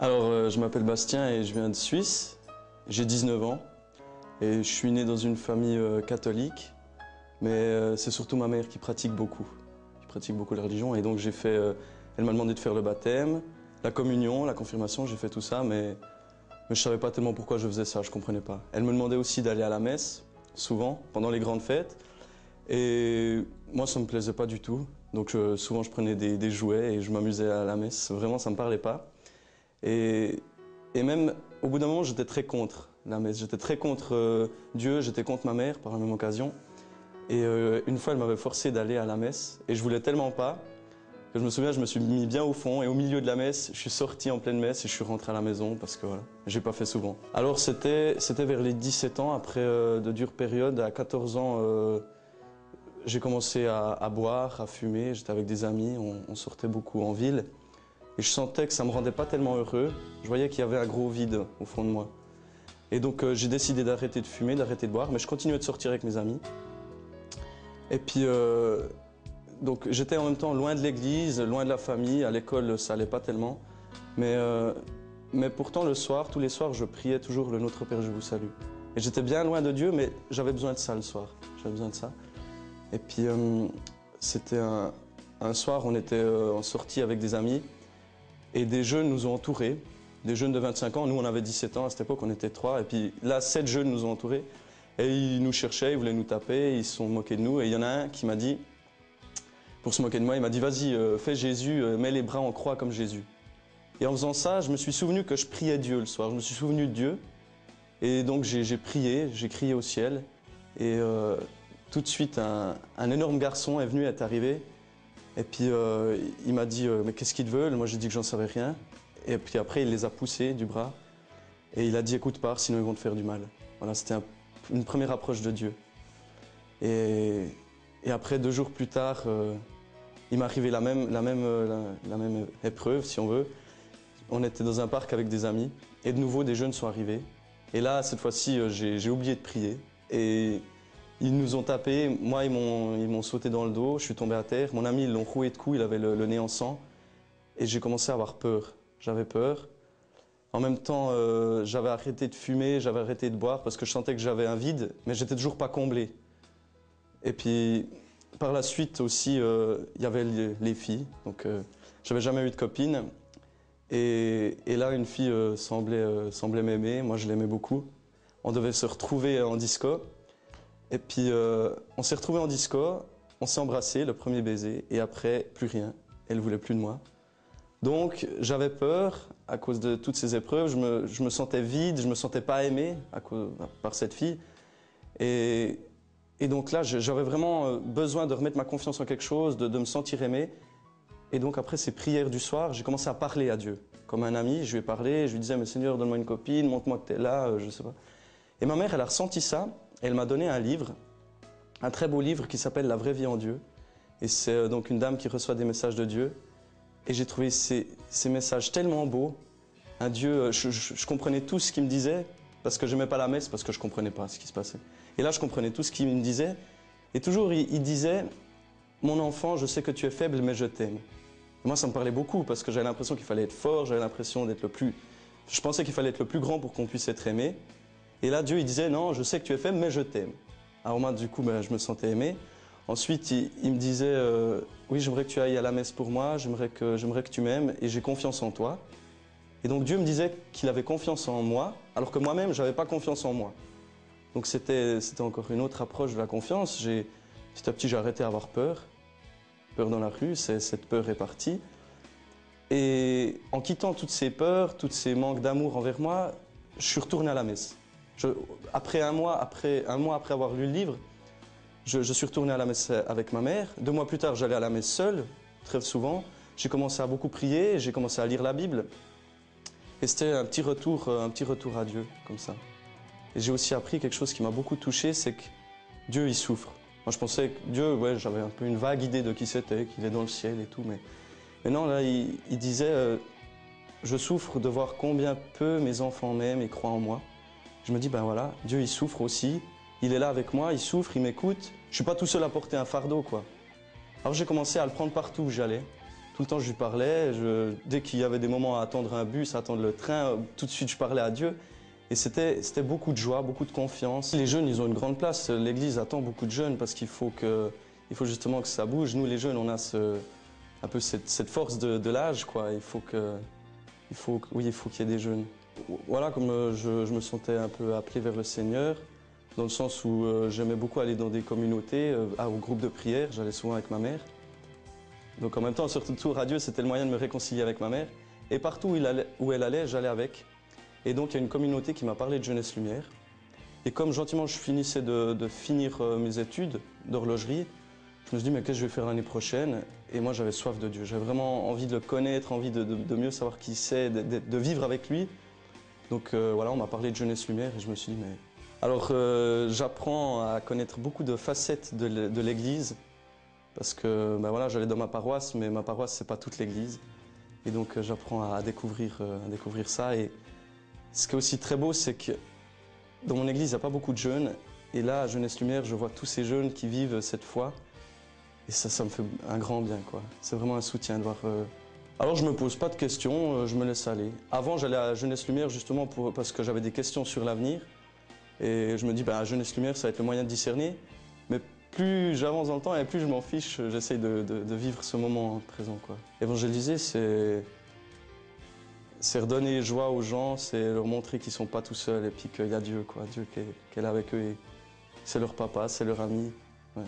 Je m'appelle Bastien et je viens de Suisse. J'ai 19 ans et je suis né dans une famille catholique, mais c'est surtout ma mère qui pratique beaucoup la religion. Et donc elle m'a demandé de faire le baptême, la communion, la confirmation, j'ai fait tout ça, mais je ne savais pas tellement pourquoi je faisais ça, je ne comprenais pas. Elle me demandait aussi d'aller à la messe, souvent, pendant les grandes fêtes. Et moi, ça ne me plaisait pas du tout. Donc souvent, je prenais des jouets et je m'amusais à la messe. Vraiment, ça ne me parlait pas. Et même, au bout d'un moment, j'étais très contre la messe. J'étais très contre Dieu, j'étais contre ma mère par la même occasion. Et une fois, elle m'avait forcé d'aller à la messe. Et je voulais tellement pas que je me souviens, je me suis mis bien au fond. Et au milieu de la messe, je suis sorti en pleine messe et je suis rentré à la maison parce que voilà, j'ai pas fait souvent. Alors c'était vers les 17 ans, après de dures périodes. À 14 ans, j'ai commencé à boire, à fumer. J'étais avec des amis, on sortait beaucoup en ville. Et je sentais que ça ne me rendait pas tellement heureux. Je voyais qu'il y avait un gros vide au fond de moi. Et donc j'ai décidé d'arrêter de fumer, d'arrêter de boire, mais je continuais de sortir avec mes amis. Et puis donc j'étais en même temps loin de l'église, loin de la famille. À l'école, ça allait pas tellement. Mais pourtant le soir, tous les soirs, je priais toujours le Notre Père, je vous salue. Et j'étais bien loin de Dieu, mais j'avais besoin de ça le soir. J'avais besoin de ça. Et puis c'était un soir, on était en sortie avec des amis. Et des jeunes nous ont entourés, des jeunes de 25 ans. Nous, on avait 17 ans à cette époque, on était 3. Et puis là, 7 jeunes nous ont entourés. Et ils nous cherchaient, ils voulaient nous taper, ils se sont moqués de nous. Et il y en a un qui m'a dit, pour se moquer de moi, il m'a dit « Vas-y, fais Jésus, mets les bras en croix comme Jésus ». Et en faisant ça, je me suis souvenu que je priais Dieu le soir. Je me suis souvenu de Dieu. Et donc j'ai prié, j'ai crié au ciel. Et tout de suite, un énorme garçon est arrivé. Et puis il m'a dit « Mais qu'est-ce qu'ils veulent ?» Moi j'ai dit que j'en savais rien. Et puis après il les a poussés du bras. Et il a dit « Écoute, pars, sinon ils vont te faire du mal ». Voilà, c'était une première approche de Dieu. Et après, 2 jours plus tard, il m'est arrivé la même épreuve, si on veut. On était dans un parc avec des amis. Et de nouveau, des jeunes sont arrivés. Et là, cette fois-ci, j'ai oublié de prier. Et ils nous ont tapés, moi ils m'ont sauté dans le dos, je suis tombé à terre. Mon ami, ils l'ont roué de coups, il avait le nez en sang. Et j'ai commencé à avoir peur. J'avais peur. En même temps, j'avais arrêté de fumer, j'avais arrêté de boire parce que je sentais que j'avais un vide, mais j'étais toujours pas comblé. Et puis, par la suite aussi, il y avait les filles. Donc, j'avais jamais eu de copine. Et là, une fille semblait m'aimer, moi je l'aimais beaucoup. On devait se retrouver en disco. Et puis, on s'est retrouvés en disco, on s'est embrassés, le premier baiser, et après, plus rien. Elle voulait plus de moi. Donc, j'avais peur à cause de toutes ces épreuves. Je me sentais vide, je me sentais pas aimé par cette fille. Et donc là, j'avais vraiment besoin de remettre ma confiance en quelque chose, de me sentir aimé. Et donc, après ces prières du soir, j'ai commencé à parler à Dieu. Comme un ami, je lui ai parlé, je lui disais « Mais Seigneur, donne-moi une copine, montre-moi que tu es là, je sais pas ». Et ma mère, elle a ressenti ça. Elle m'a donné un livre, un très beau livre qui s'appelle « La vraie vie en Dieu ». Et c'est donc une dame qui reçoit des messages de Dieu. Et j'ai trouvé ces messages tellement beaux. Un Dieu, je comprenais tout ce qu'il me disait, parce que je n'aimais pas la messe, parce que je ne comprenais pas ce qui se passait. Et là, je comprenais tout ce qu'il me disait. Et toujours, il disait « Mon enfant, je sais que tu es faible, mais je t'aime ». Moi, ça me parlait beaucoup, parce que j'avais l'impression qu'il fallait être fort, j'avais l'impression d'être le plus... Je pensais qu'il fallait être le plus grand pour qu'on puisse être aimé. Et là, Dieu, il disait, non, je sais que tu es faible, mais je t'aime. Alors moi, du coup, je me sentais aimé. Ensuite, il me disait, oui, j'aimerais que tu ailles à la messe pour moi, j'aimerais que tu m'aimes et j'ai confiance en toi. Et donc Dieu me disait qu'il avait confiance en moi, alors que moi-même, je n'avais pas confiance en moi. Donc c'était encore une autre approche de la confiance. Petit à petit, j'ai arrêté d'avoir peur. Peur dans la rue, cette peur est partie. Et en quittant toutes ces peurs, tous ces manques d'amour envers moi, je suis retourné à la messe. Un mois après avoir lu le livre, je suis retourné à la messe avec ma mère. 2 mois plus tard, j'allais à la messe seul, très souvent. J'ai commencé à beaucoup prier, j'ai commencé à lire la Bible. Et c'était un petit retour à Dieu, comme ça. Et j'ai aussi appris quelque chose qui m'a beaucoup touché, c'est que Dieu, il souffre. Moi, je pensais que Dieu, ouais, j'avais un peu une vague idée de qui c'était, qu'il est dans le ciel et tout. Mais non, là, il disait, je souffre de voir combien peu mes enfants m'aiment et croient en moi. Je me dis, ben voilà, Dieu, il souffre aussi. Il est là avec moi, il souffre, il m'écoute. Je ne suis pas tout seul à porter un fardeau, quoi. Alors j'ai commencé à le prendre partout où j'allais. Tout le temps, je lui parlais. Dès qu'il y avait des moments à attendre un bus, à attendre le train, tout de suite, je parlais à Dieu. Et c'était beaucoup de joie, beaucoup de confiance. Les jeunes, ils ont une grande place. L'Église attend beaucoup de jeunes parce qu'il faut justement que ça bouge. Nous, les jeunes, on a un peu cette force de l'âge, quoi. Il faut qu'il y ait des jeunes. Voilà, comme je me sentais un peu appelé vers le Seigneur, dans le sens où j'aimais beaucoup aller dans des communautés, au groupe de prière. J'allais souvent avec ma mère. Donc en même temps, surtout Radio, c'était le moyen de me réconcilier avec ma mère. Et partout où elle allait, j'allais avec. Et donc il y a une communauté qui m'a parlé de Jeunesse Lumière. Et comme gentiment je finissais de finir mes études d'horlogerie, je me suis dit mais qu'est-ce que je vais faire l'année prochaine? Et moi j'avais soif de Dieu, j'avais vraiment envie de le connaître, envie de mieux savoir qui c'est, de vivre avec lui. Donc voilà, on m'a parlé de Jeunesse Lumière et je me suis dit mais... Alors j'apprends à connaître beaucoup de facettes de l'Église parce que ben voilà, j'allais dans ma paroisse, mais ma paroisse c'est pas toute l'Église. Et donc j'apprends à découvrir ça. Et ce qui est aussi très beau, c'est que dans mon église, il n'y a pas beaucoup de jeunes. Et là, à Jeunesse Lumière, je vois tous ces jeunes qui vivent cette foi. Et ça me fait un grand bien, quoi. C'est vraiment un soutien de voir... Alors, je ne me pose pas de questions, je me laisse aller. Avant, j'allais à Jeunesse Lumière justement parce que j'avais des questions sur l'avenir. Et je me dis, à Jeunesse Lumière, ça va être le moyen de discerner. Mais plus j'avance dans le temps et plus je m'en fiche, j'essaye de vivre ce moment présent, quoi. Évangéliser, c'est redonner joie aux gens, c'est leur montrer qu'ils ne sont pas tout seuls et puis qu'il y a Dieu, quoi. Dieu qui est là avec eux et c'est leur papa, c'est leur ami. Ouais.